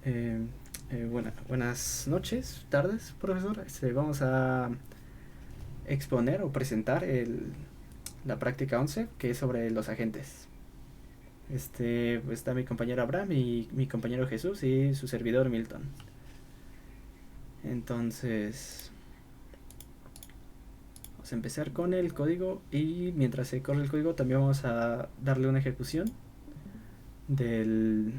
Eh, Buenas noches, tardes, profesor. Vamos a exponer o presentar la práctica 11, que es sobre los agentes. Pues está mi compañero Abraham y mi compañero Jesús y su servidor Milton. Entonces, vamos a empezar con el código y mientras se corre el código también vamos a darle una ejecución del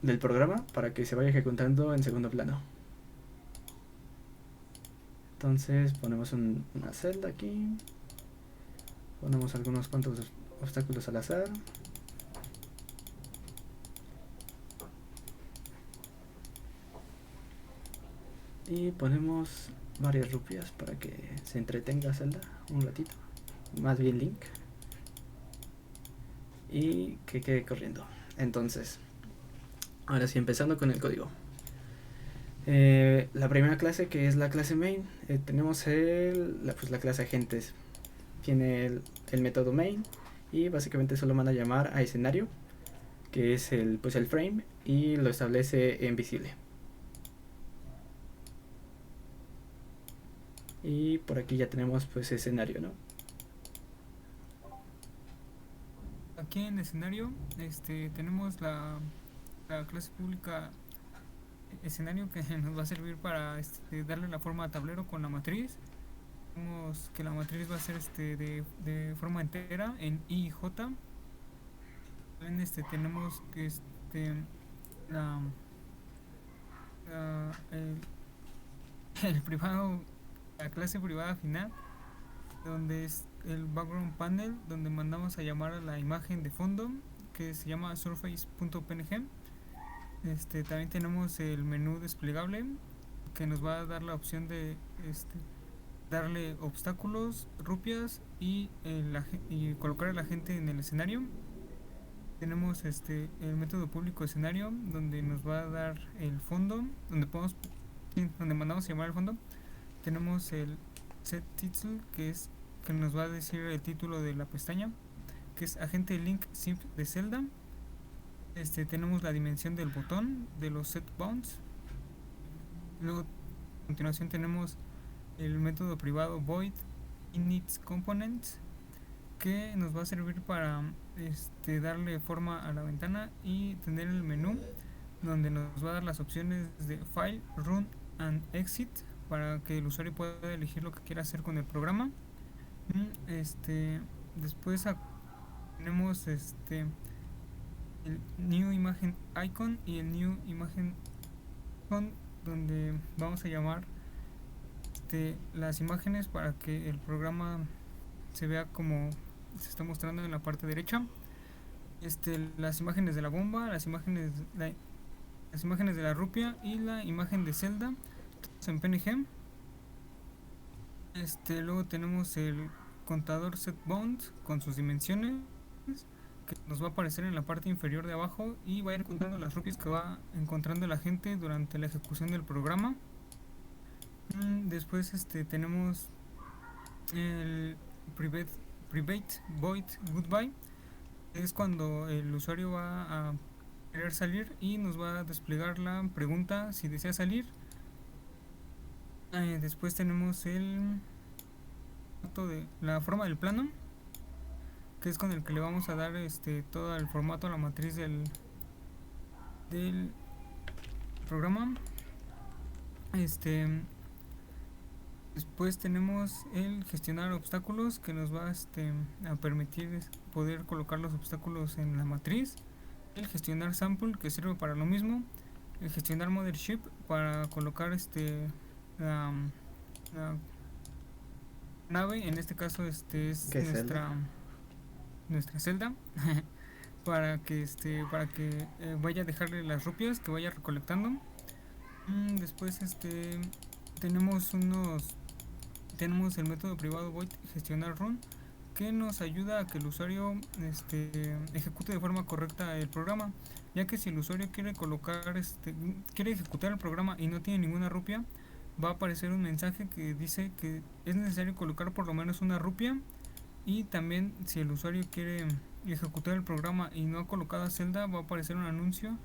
del programa para que se vaya ejecutando en segundo plano. Entonces ponemos una celda aquí, ponemos algunos cuantos obstáculos al azar y ponemos varias rupias para que se entretenga Zelda un ratito, más bien Link, y que quede corriendo. Entonces, ahora sí, empezando con el código. La primera clase, que es la clase main, tenemos la clase agentes. Tiene el método main y básicamente solo van a llamar a escenario, que es el frame, y lo establece en visible. Y por aquí ya tenemos pues escenario, ¿no? Aquí en escenario tenemos la clase pública escenario que nos va a servir para darle la forma a tablero con la matriz. Vemos que la matriz va a ser de forma entera en I y J. También tenemos que la, la- el privado, la clase privada final, donde es el background panel, donde mandamos a llamar a la imagen de fondo que se llama surface.png. También tenemos el menú desplegable que nos va a dar la opción de darle obstáculos, rupias y colocar a la gente en el escenario. Tenemos el método público escenario donde nos va a dar el fondo, donde mandamos a llamar al fondo. Tenemos el set title que nos va a decir el título de la pestaña, que es agente link simp de Zelda. Tenemos la dimensión del botón de los set bounds. Luego, a continuación, tenemos el método privado void init components, que nos va a servir para darle forma a la ventana y tener el menú donde nos va a dar las opciones de file, run and exit para que el usuario pueda elegir lo que quiera hacer con el programa. Después tenemos el new imagen icon y el new imagen icon, donde vamos a llamar las imágenes para que el programa se vea como se está mostrando en la parte derecha. Las imágenes de la bomba, las imágenes de la rupia y la imagen de Zelda, todos en PNG. Luego tenemos el contador setBound con sus dimensiones, que nos va a aparecer en la parte inferior de abajo y va a ir contando las rupias que va encontrando la gente durante la ejecución del programa. Después tenemos el private, private void goodbye, es cuando el usuario va a querer salir y nos va a desplegar la pregunta si desea salir. Después tenemos la forma del plano, que es con el que le vamos a dar todo el formato a la matriz del programa. este Después tenemos el gestionar obstáculos, que nos va a permitir poder colocar los obstáculos en la matriz. El gestionar sample, que sirve para lo mismo. El gestionar mothership, para colocar la, la nave. En este caso es ¿Qué es Zelda? nuestra celda. Para que vaya a dejarle las rupias que vaya recolectando. Después tenemos unos tenemos el método privado void gestionar run, que nos ayuda a que el usuario ejecute de forma correcta el programa, ya que si el usuario quiere ejecutar el programa y no tiene ninguna rupia, va a aparecer un mensaje que dice que es necesario colocar por lo menos una rupia. Y también, si el usuario quiere y ejecutar el programa y no ha colocado a Zelda, va a aparecer un anuncio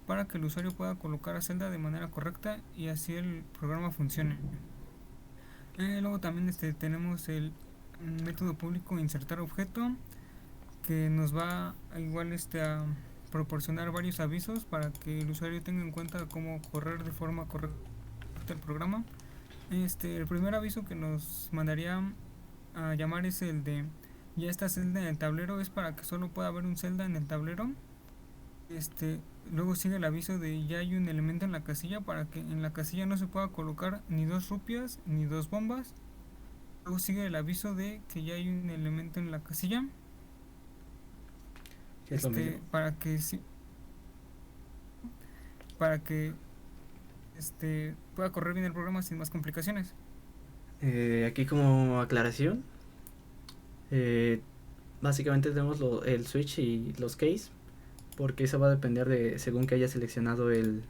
para que el usuario pueda colocar a Zelda de manera correcta y así el programa funcione. Luego también tenemos el método público insertar objeto, que nos va a igual a proporcionar varios avisos para que el usuario tenga en cuenta cómo correr de forma correcta el programa. El primer aviso que nos mandaría a llamar es el de ya está Zelda en el tablero, es para que solo pueda haber un Zelda en el tablero. Luego sigue el aviso de ya hay un elemento en la casilla, para que en la casilla no se pueda colocar ni dos rupias ni dos bombas. Luego sigue el aviso de que ya hay un elemento en la casilla, Que es lo mismo. para que pueda correr bien el programa sin más complicaciones. Aquí como aclaración, eh, básicamente tenemos el switch y los keys, porque eso va a depender de según que haya seleccionado el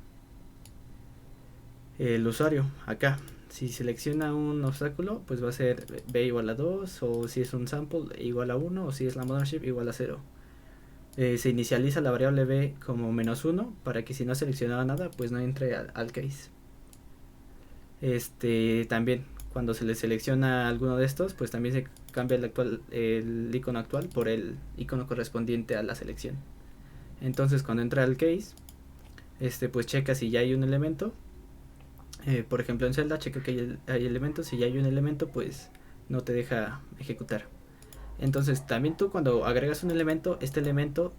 usuario acá. Si selecciona un obstáculo, pues va a ser b igual a 2, o si es un sample igual a 1, o si es la mothership igual a 0. Se inicializa la variable b como -1 para que si no ha seleccionado nada, pues no entre al case. También cuando se le selecciona alguno de estos, pues también se cambia el icono actual por el icono correspondiente a la selección. Entonces cuando entra al case, pues checa si ya hay un elemento. Por ejemplo en Zelda checa que hay elementos. Si ya hay un elemento, pues no te deja ejecutar. Entonces también tú cuando agregas un elemento, este elemento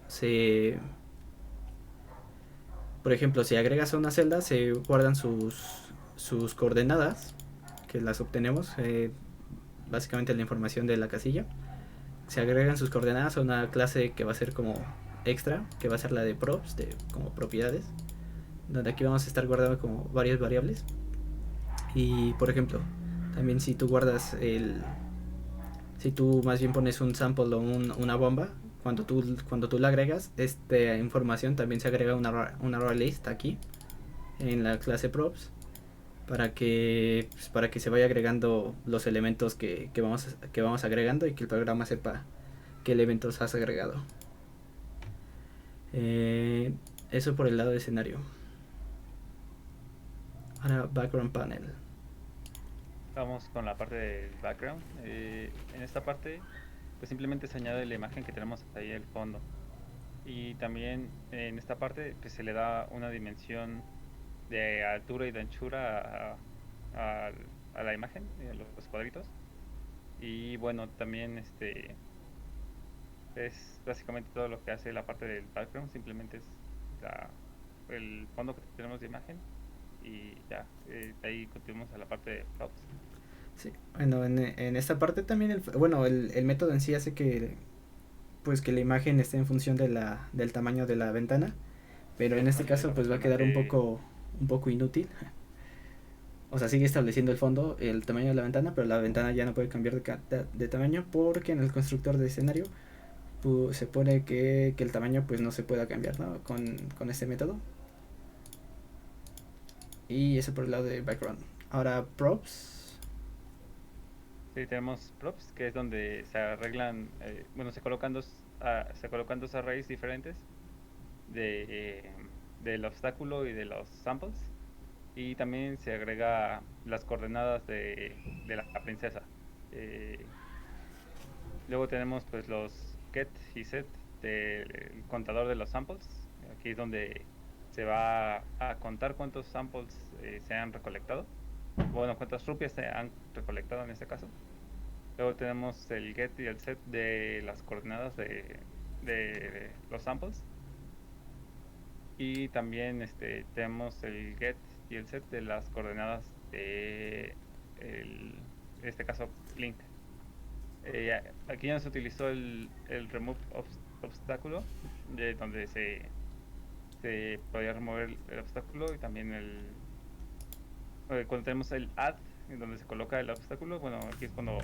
por ejemplo, si agregas a una celda, se guardan sus coordenadas, que las obtenemos básicamente la información de la casilla. Se agregan sus coordenadas a una clase que va a ser como extra, que va a ser la de props, como propiedades, donde aquí vamos a estar guardando como varias variables. Y por ejemplo, también si tú guardas si tú más bien pones un sample o una bomba, cuando tú la agregas, esta información también se agrega una array list aquí en la clase props, para que se vaya agregando los elementos que vamos agregando, y que el programa sepa qué elementos has agregado. Eso por el lado de escenario. Ahora background panel. Vamos con la parte del background. En esta parte, pues simplemente se añade la imagen que tenemos ahí al fondo. Y también en esta parte, pues se le da una dimensión de altura y de anchura a la imagen, a los cuadritos. Y bueno, también es básicamente todo lo que hace la parte del background. Simplemente es el fondo que tenemos de imagen. Y ya, de ahí continuamos a la parte de props. Sí, bueno, en esta parte también el método en sí hace que pues que la imagen esté en función del tamaño de la ventana, pero en este caso pues va a quedar un poco inútil. O sea, sigue estableciendo el fondo, el tamaño de la ventana, pero la ventana ya no puede cambiar de tamaño, porque en el constructor de escenario se pone que el tamaño pues no se pueda cambiar, ¿no? Con este método. Y eso por el lado de background. Ahora props. Sí, tenemos props, que es donde se arreglan, bueno, se colocan dos arrays diferentes del obstáculo y de los samples. Y también se agrega las coordenadas de la princesa. Eh, Luego tenemos pues los get y set del contador de los samples. Aquí es donde se va a contar cuántos samples se han recolectado. Bueno, cuántas rupias se han recolectado en este caso. Luego tenemos el get y el set de las coordenadas de los samples. Y también tenemos el get y el set de las coordenadas en este caso link. Aquí ya se utilizó el remove obstáculo, de donde se podía remover el obstáculo, y también cuando tenemos el add, en donde se coloca el obstáculo. Bueno, aquí es cuando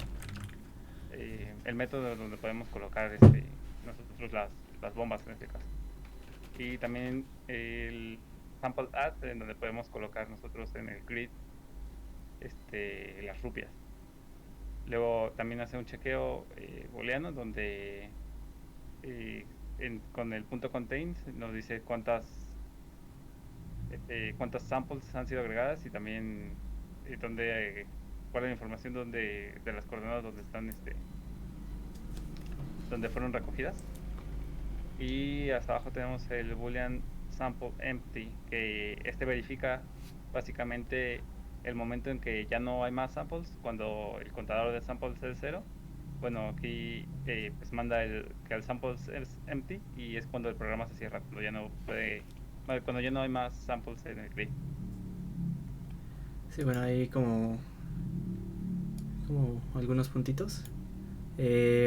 el método donde podemos colocar nosotros las bombas en este caso. Y también el sample add, en donde podemos colocar nosotros en el grid las rupias. Luego también hace un chequeo booleano, donde con el punto contains nos dice cuántas samples han sido agregadas y también cuál es la información de las coordenadas donde fueron recogidas. Y hasta abajo tenemos el boolean sample empty, que verifica básicamente el momento en que ya no hay más samples, cuando el contador de samples es 0. Bueno, aquí pues manda que el sample es empty, y es cuando el programa se cierra, cuando ya no hay más samples en el grid. Sí, bueno, hay como algunos puntitos.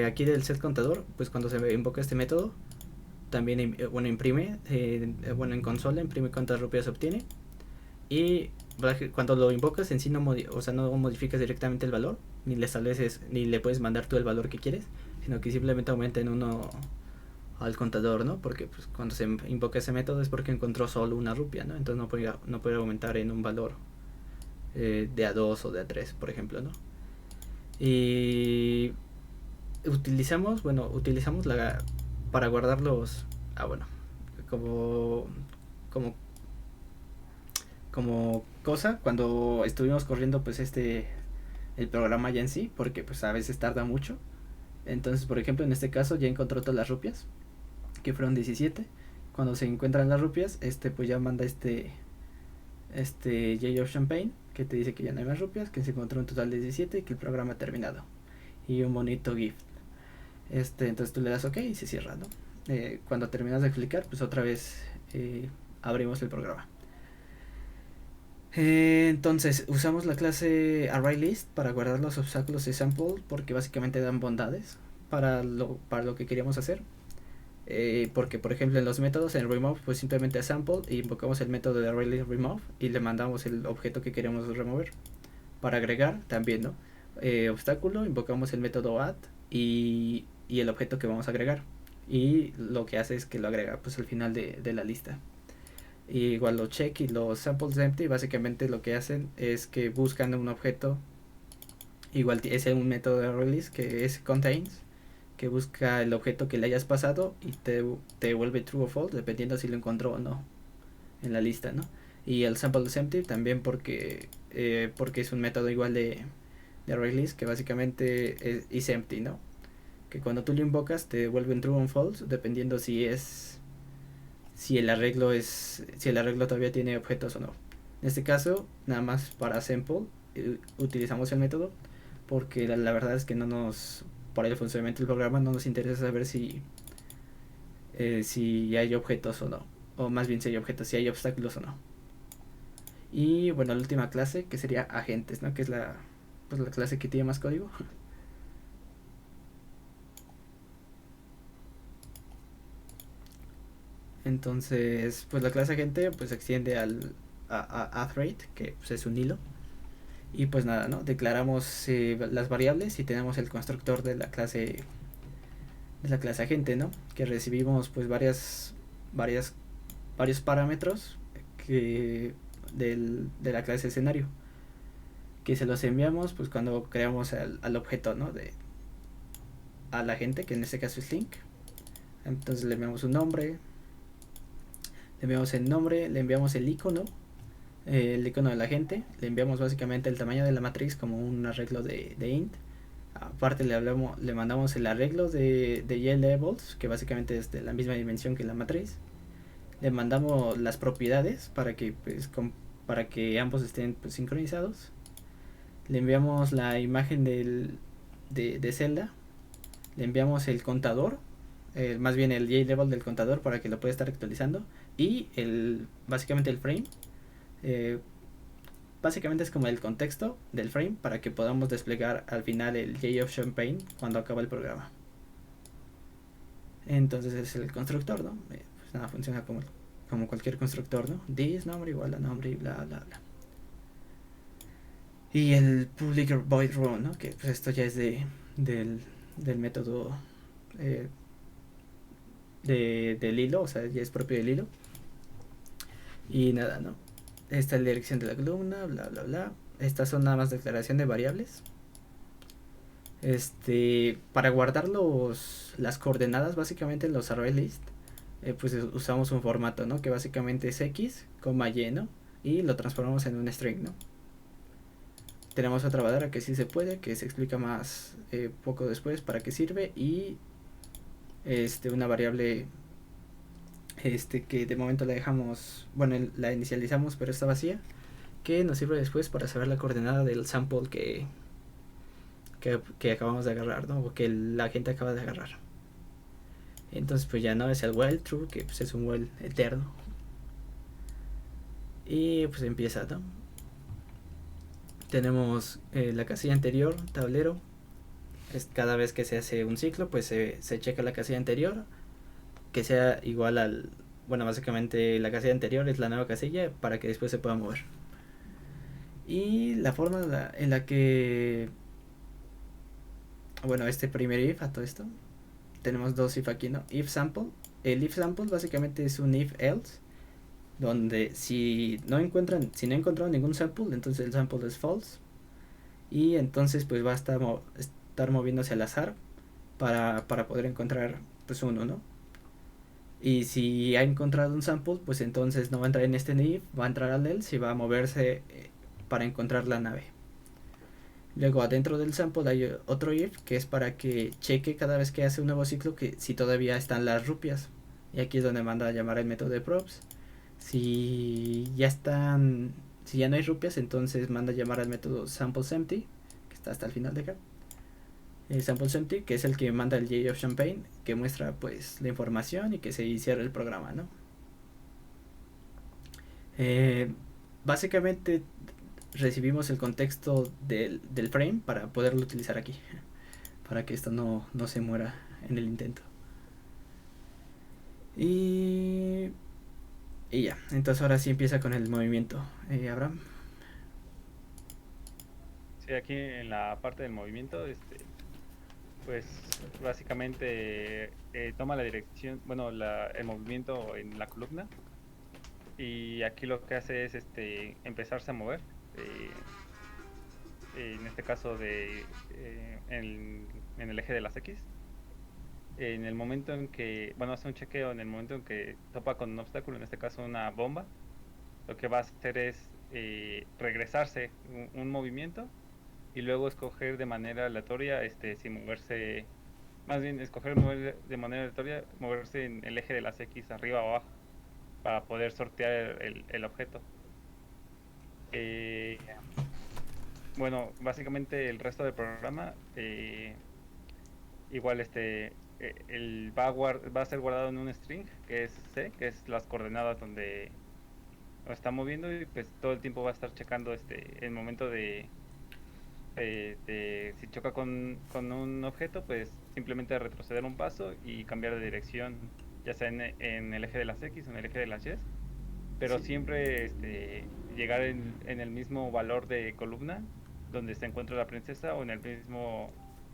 Aquí del set contador, pues cuando se invoca este método, también imprime, en consola imprime cuántas rupias obtiene, y cuando lo invocas en sí no modificas directamente el valor, ni le estableces, ni le puedes mandar tú el valor que quieres, sino que simplemente aumenta en uno al contador, ¿no? Porque pues, cuando se invoca ese método es porque encontró solo una rupia, ¿no? Entonces no puede aumentar en un valor de A2 o de A3, por ejemplo, ¿no? Y utilizamos para guardar los como como como cosa cuando estuvimos corriendo pues el programa ya en sí, porque pues a veces tarda mucho. Entonces, por ejemplo, en este caso ya encontró todas las rupias, que fueron 17. Cuando se encuentran las rupias, pues ya manda J of Champagne, que te dice que ya no hay más rupias, que se encontró un total de 17 y que el programa ha terminado. Y un bonito GIF. Entonces tú le das OK y se cierra, ¿no? Cuando terminas de explicar, pues otra vez abrimos el programa. Entonces usamos la clase ArrayList para guardar los obstáculos de sample, porque básicamente dan bondades para lo que queríamos hacer. Porque por ejemplo en los métodos, en remove, pues simplemente a sample y invocamos el método de ArrayList remove y le mandamos el objeto que queremos remover. Para agregar también, ¿no? Obstáculo, invocamos el método add y el objeto que vamos a agregar, y lo que hace es que lo agrega pues al final de la lista. Y igual los check y los samples empty básicamente lo que hacen es que buscan un objeto, igual es un método de release que es contains, que busca el objeto que le hayas pasado y te devuelve true o false dependiendo si lo encontró o no en la lista, ¿no? Y el sample empty también porque es un método igual de release que básicamente es empty, ¿no? Que cuando tú lo invocas te devuelve un true o false dependiendo si el arreglo todavía tiene objetos o no. En este caso, nada más para sample utilizamos el método, porque la verdad es que para el funcionamiento del programa no nos interesa saber si hay objetos o no, o más bien si hay obstáculos o no. Y bueno, la última clase, que sería agentes, ¿no? Que es la clase que tiene más código. Entonces, pues la clase agente pues se extiende a thread, que pues, es un hilo. Y pues nada, ¿no? Declaramos las variables y tenemos el constructor de la clase agente, ¿no? Que recibimos pues varios parámetros de la clase escenario, que se los enviamos pues cuando creamos al objeto, ¿no? A la agente, que en este caso es link. Entonces le enviamos un nombre, le enviamos el nombre, le enviamos el icono de la agente, le enviamos básicamente el tamaño de la matriz como un arreglo de int. Aparte le mandamos el arreglo de YLabels, que básicamente es de la misma dimensión que la matriz. Le mandamos las propiedades para que ambos estén pues, sincronizados. Le enviamos la imagen de celda. Le enviamos el contador, más bien el JLabel del contador para que lo pueda estar actualizando. Y básicamente el frame. Básicamente es como el contexto del frame para que podamos desplegar al final el J of Champagne cuando acaba el programa. Entonces es el constructor, ¿no? Pues nada, funciona como cualquier constructor, ¿no? This nombre igual a nombre y bla bla bla. Y el public void run, ¿no? Que pues esto ya es del método del hilo, o sea, ya es propio del hilo. Y nada, ¿no? Esta es la dirección de la columna, bla bla bla. Estas son nada más declaración de variables. Para guardar las coordenadas básicamente en los array list, pues usamos un formato, ¿no? Que básicamente es x, y, ¿no? Y lo transformamos en un string, ¿no? Tenemos otra bandera que sí se puede, que se explica más poco después para qué sirve, y una variable que de momento la dejamos, bueno, la inicializamos pero está vacía, que nos sirve después para saber la coordenada del sample que acabamos de agarrar, ¿no? O que la gente acaba de agarrar. Entonces pues ya no es el while true, que pues es un while eterno. Y pues empieza, ¿no? Tenemos la casilla anterior, tablero. Cada vez que se hace un ciclo, pues se checa la casilla anterior, que sea igual al... Bueno, básicamente la casilla anterior es la nueva casilla para que después se pueda mover. Y la forma en la que... Bueno, primer if a todo esto. Tenemos dos if aquí, ¿no? If sample. El if sample básicamente es un if else, donde si no encontraron ningún sample, entonces el sample es false. Y entonces pues va a estar moviéndose al azar para poder encontrar pues uno, ¿no? Y si ha encontrado un sample, pues entonces no va a entrar en este if, va a entrar al else y va a moverse para encontrar la nave. Luego adentro del sample hay otro if que es para que cheque cada vez que hace un nuevo ciclo que si todavía están las rupias. Y aquí es donde manda a llamar el método de props. Si ya no hay rupias, entonces manda a llamar al método sampleSempty, que está hasta el final de acá. El sampleSempty, que es el que manda el J of Champagne, que muestra pues la información y que se cierra el programa, ¿no? Básicamente recibimos el contexto del frame para poderlo utilizar aquí, para que esto no se muera en el intento. Y ya, entonces ahora sí empieza con el movimiento. Abraham. Sí, aquí en la parte del movimiento, pues básicamente toma la dirección, bueno, el movimiento en la columna, y aquí lo que hace es empezarse a mover, en este caso en el eje de las X. En el momento en que, bueno, hace un chequeo en el momento en que topa con un obstáculo, en este caso una bomba, lo que va a hacer es regresarse un movimiento y luego escoger de manera aleatoria si moverse, más bien escoger de manera aleatoria moverse en el eje de las X arriba o abajo para poder sortear el objeto. Bueno, básicamente el resto del programa igual va a ser guardado en un string que es C, que es las coordenadas donde lo está moviendo, y pues todo el tiempo va a estar checando el momento de si choca con un objeto, pues simplemente retroceder un paso y cambiar de dirección, ya sea en el eje de las X o en el eje de las Y, pero sí, siempre llegar en el mismo valor de columna donde se encuentra la princesa, o en el mismo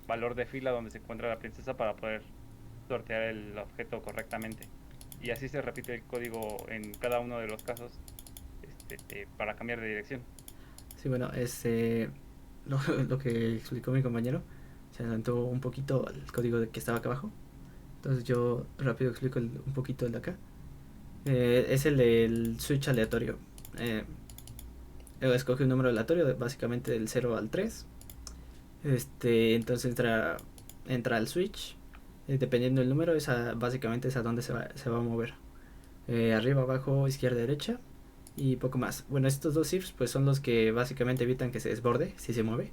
valor de fila donde se encuentra la princesa, para poder sortear el objeto correctamente. Y así se repite el código en cada uno de los casos para cambiar de dirección. Sí, bueno, lo que explicó mi compañero se adelantó un poquito al código que estaba acá abajo. Entonces yo rápido explico un poquito el de acá. Es el del switch aleatorio. Escoge un número aleatorio, básicamente del 0 al 3. Entonces entra al switch. Dependiendo del número, básicamente es a donde se va a mover. Arriba, abajo, izquierda, derecha. Y poco más. Bueno, estos dos ifs pues son los que básicamente evitan que se desborde si se mueve.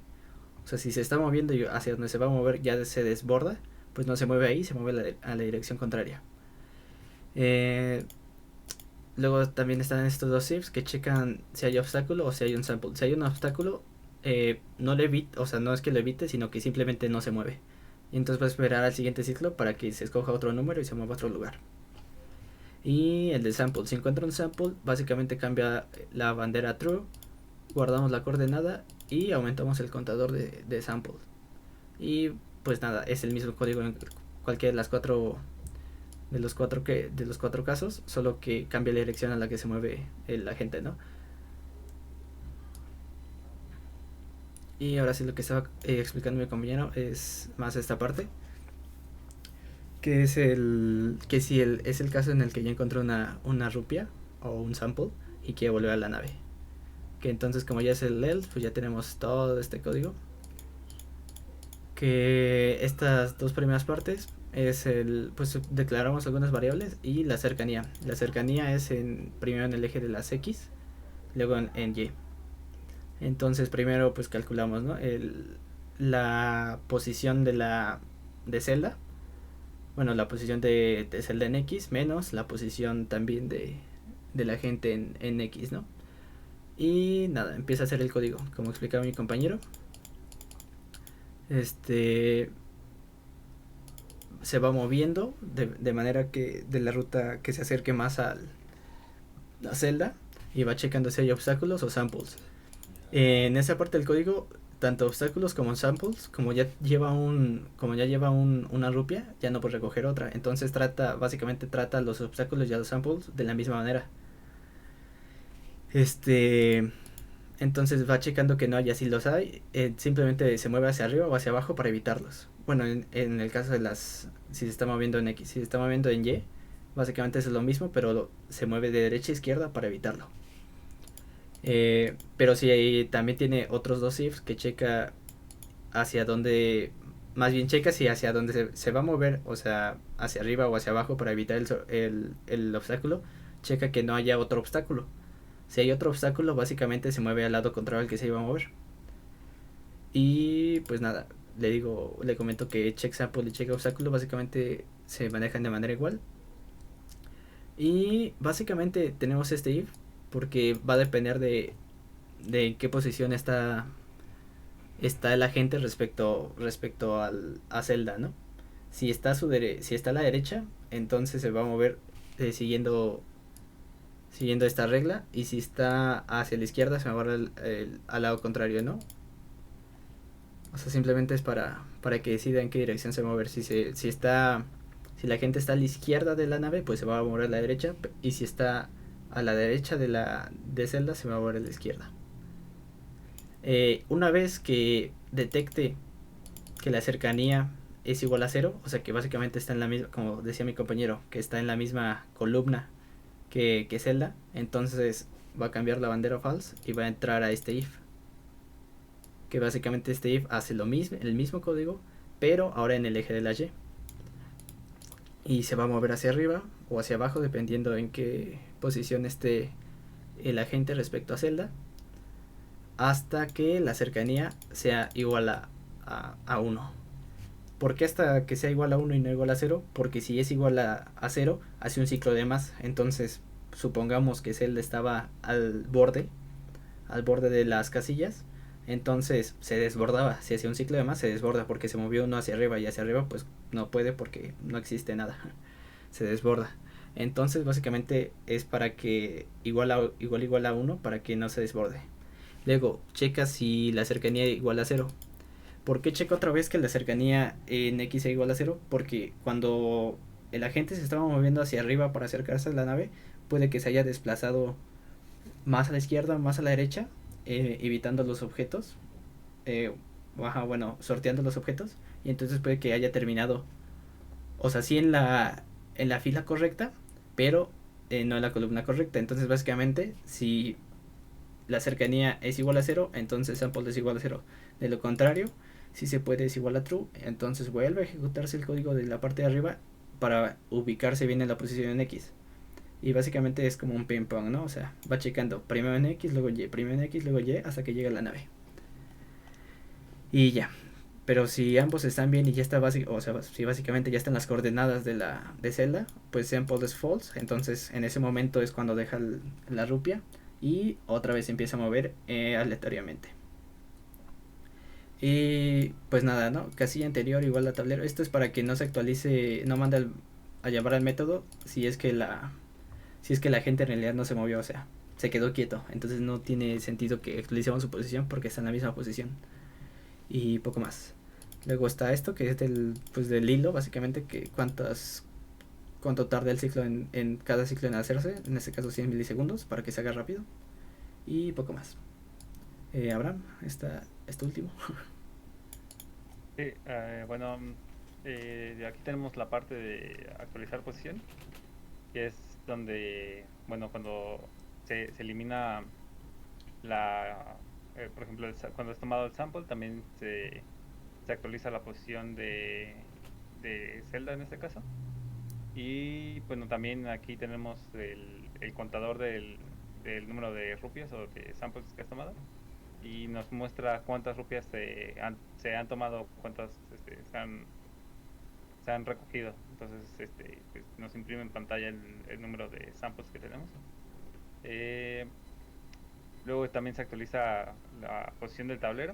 O sea, si se está moviendo hacia donde se va a mover ya se desborda, pues no se mueve ahí, se mueve a la dirección contraria. Luego también están estos dos ifs que checan si hay obstáculo o si hay un sample. Si hay un obstáculo, no es que lo evite, sino que simplemente no se mueve. Y entonces va a esperar al siguiente ciclo para que se escoja otro número y se mueva a otro lugar. Y el de sample, si encuentra un sample, básicamente cambia la bandera true, guardamos la coordenada y aumentamos el contador de sample. Y pues nada, es el mismo código en cualquiera de los cuatro casos, solo que cambia la dirección a la que se mueve el agente, ¿no? Y ahora sí lo que estaba explicando mi compañero es más esta parte, que es que si es el caso en el que ya encontró una rupia o un sample y quiere volver a la nave. Que entonces como ya es el ELF, pues ya tenemos todo este código. Que estas dos primeras partes es pues declaramos algunas variables y la cercanía. La cercanía es primero en el eje de las X, luego en Y. Entonces primero pues calculamos, ¿no? La posición de celda. Bueno, la posición de celda en X menos la posición también de la gente en X, ¿no? Y nada, empieza a hacer el código, como explicaba mi compañero. Se va moviendo de manera que de la ruta que se acerque más a la celda y va checando si hay obstáculos o samples. En esa parte del código, tanto obstáculos como samples, como ya lleva una rupia, ya no puede recoger otra. Entonces básicamente trata los obstáculos y a los samples de la misma manera. Entonces va checando que no haya, si los hay, simplemente se mueve hacia arriba o hacia abajo para evitarlos. Bueno, en el caso de si se está moviendo en X, si se está moviendo en Y, básicamente es lo mismo, pero se mueve de derecha a izquierda para evitarlo. Pero si también tiene otros dos ifs que checa hacia dónde, más bien checa si hacia dónde se va a mover, o sea, hacia arriba o hacia abajo para evitar el obstáculo, checa que no haya otro obstáculo. Si hay otro obstáculo, básicamente se mueve al lado contrario al que se iba a mover. Y pues nada, le comento que check sample y check obstáculo básicamente se manejan de manera igual. Y básicamente tenemos este if porque va a depender de en qué posición está el agente respecto a celda, ¿no? Si está a la derecha, entonces se va a mover siguiendo esta regla, y si está hacia la izquierda se va a mover al lado contrario, ¿no? O sea, simplemente es para que decida en qué dirección se va a mover. Si la gente está a la izquierda de la nave, pues se va a mover a la derecha, y si está a la derecha de celda se va a mover a la izquierda. Una vez que detecte que la cercanía es igual a 0, o sea que básicamente está en la misma, como decía mi compañero, que está en la misma columna que celda, entonces va a cambiar la bandera false y va a entrar a este if, que básicamente este if hace el mismo código, pero ahora en el eje de la Y, y se va a mover hacia arriba o hacia abajo dependiendo en qué posición esté el agente respecto a celda, hasta que la cercanía sea igual a 1. ¿Por qué hasta que sea igual a 1 y no igual a 0? Porque si es igual a 0, hace un ciclo de más. Entonces, supongamos que celda estaba al borde de las casillas, entonces se desbordaba. Si hacía un ciclo de más, se desborda porque se movió uno hacia arriba, y hacia arriba pues no puede porque no existe nada. Se desborda. Entonces, básicamente es para que igual a 1 para que no se desborde. Luego, checa si la cercanía es igual a 0. ¿Por qué checo otra vez que la cercanía en X es igual a 0? Porque cuando el agente se estaba moviendo hacia arriba para acercarse a la nave, puede que se haya desplazado más a la izquierda, más a la derecha, evitando los objetos, sorteando los objetos, y entonces puede que haya terminado, o sea, sí en la fila correcta, pero no en la columna correcta. Entonces básicamente, si la cercanía es igual a 0, entonces sample es igual a 0. De lo contrario, si se puede es igual a true, entonces vuelve a ejecutarse el código de la parte de arriba para ubicarse bien en la posición en X. Y básicamente es como un ping pong, ¿no? O sea, va checando primero en X, luego Y, primero en X, luego Y, hasta que llega a la nave. Y ya. Pero si ambos están bien y ya está si básicamente ya están las coordenadas de celda, pues sample es false. Entonces en ese momento es cuando deja la rupia y otra vez se empieza a mover aleatoriamente. Y pues nada, ¿no? Casilla anterior igual a tablero. Esto es para que no se actualice, no manda a llamar al método si es que la gente en realidad no se movió, o sea, se quedó quieto. Entonces no tiene sentido que actualicemos su posición porque está en la misma posición. Y poco más. Luego está esto que es del hilo, básicamente, que cuánto tarda el ciclo en cada ciclo en hacerse, en este caso 100 milisegundos para que se haga rápido. Y poco más. Abraham, este último. Sí, bueno, aquí tenemos la parte de actualizar posición, que es donde, bueno, cuando se elimina por ejemplo, cuando es tomado el sample, también se actualiza la posición de Zelda en este caso. Y bueno, también aquí tenemos el contador del número de rupias o de samples que has tomado. Y nos muestra cuántas rupias se han tomado, cuántas se han recogido. Entonces, pues, nos imprime en pantalla el número de samples que tenemos. Eh, Luego también se actualiza la posición del tablero.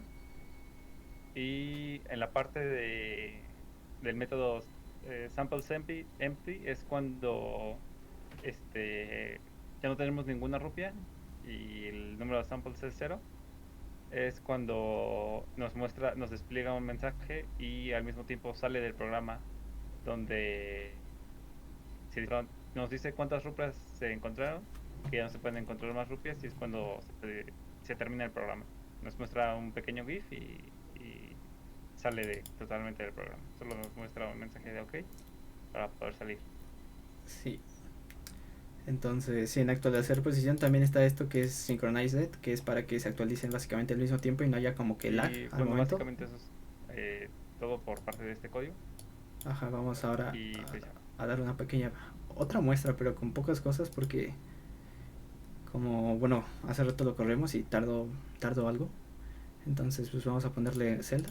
Y en la parte del método samples empty es cuando ya no tenemos ninguna rupia y el número de samples es cero. Es cuando nos despliega un mensaje y al mismo tiempo sale del programa donde nos dice cuántas rupias se encontraron, que ya no se pueden encontrar más rupias y es cuando se termina el programa. Nos muestra un pequeño GIF y sale totalmente del programa. Solo nos muestra un mensaje de OK para poder salir. Sí. Entonces, sí, en actualizar posición también está esto que es Synchronized, que es para que se actualicen básicamente al mismo tiempo y no haya como que lag Y al bueno, momento. básicamente eso es todo por parte de este código. Ajá, vamos ahora Y pues ya. a dar una pequeña otra muestra, pero con pocas cosas porque como, bueno, hace rato lo corremos y tardo algo. Entonces, pues vamos a ponerle Zelda.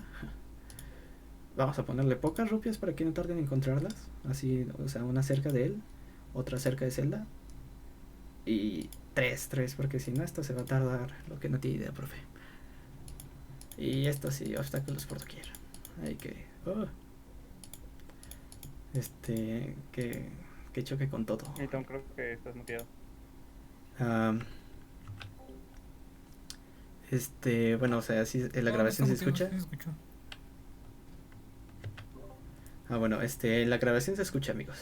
Vamos a ponerle pocas rupias para que no tarden en encontrarlas. Así, o sea, una cerca de él, otra cerca de Zelda. Y tres, porque si no, esto se va a tardar lo que no tiene idea, profe. Y esto sí, obstáculos por doquier. Hay que. Que choque con todo. Tom, creo que estás muteado. Um, bueno, o sea, si la No, no grabación está se muteado, escucha. sí se escuchó. Bueno, la grabación se escucha, amigos.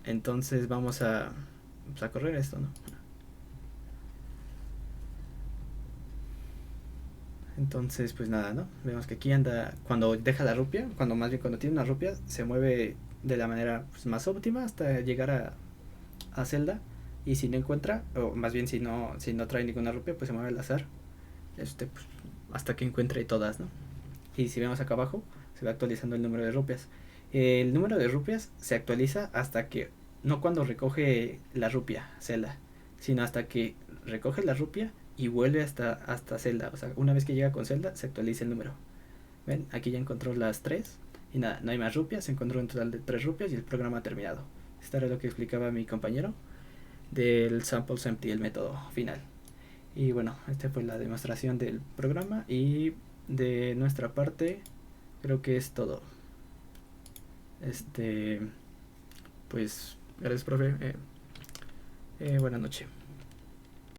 Entonces vamos pues a correr esto, ¿no? Entonces, pues nada, ¿no? Vemos que aquí anda, cuando deja la rupia, más bien cuando tiene una rupia, se mueve de la manera pues, más óptima hasta llegar a Zelda. Y si no encuentra, o más bien si no trae ninguna rupia, pues se mueve al azar. Pues, hasta que encuentre todas, ¿no? Y si vemos acá abajo, se va actualizando el número de rupias. El número de rupias se actualiza hasta que, no cuando recoge la rupia, Zelda, sino hasta que recoge la rupia y vuelve hasta Zelda. O sea, una vez que llega con Zelda, se actualiza el número. ¿Ven? Aquí ya encontró las 3 y nada, no hay más rupias, se encontró un total de 3 rupias y el programa ha terminado. Esto era lo que explicaba mi compañero del Samples Empty, el método final. Y bueno, esta fue la demostración del programa y de nuestra parte creo que es todo. Pues gracias, profe. Buenas noches.